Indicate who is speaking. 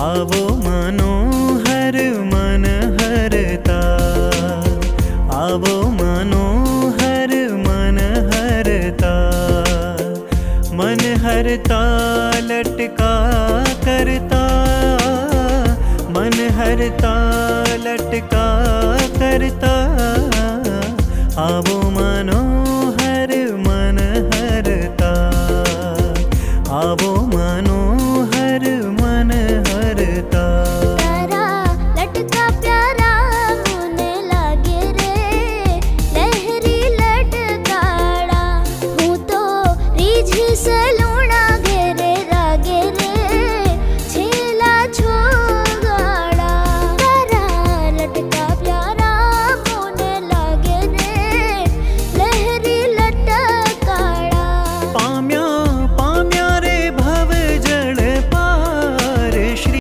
Speaker 1: आवो मनोहर मन हरता, आवो मनोहर मन हरता। मन हरता लटका करता, मन हरता लटका करता। आवो मनोहर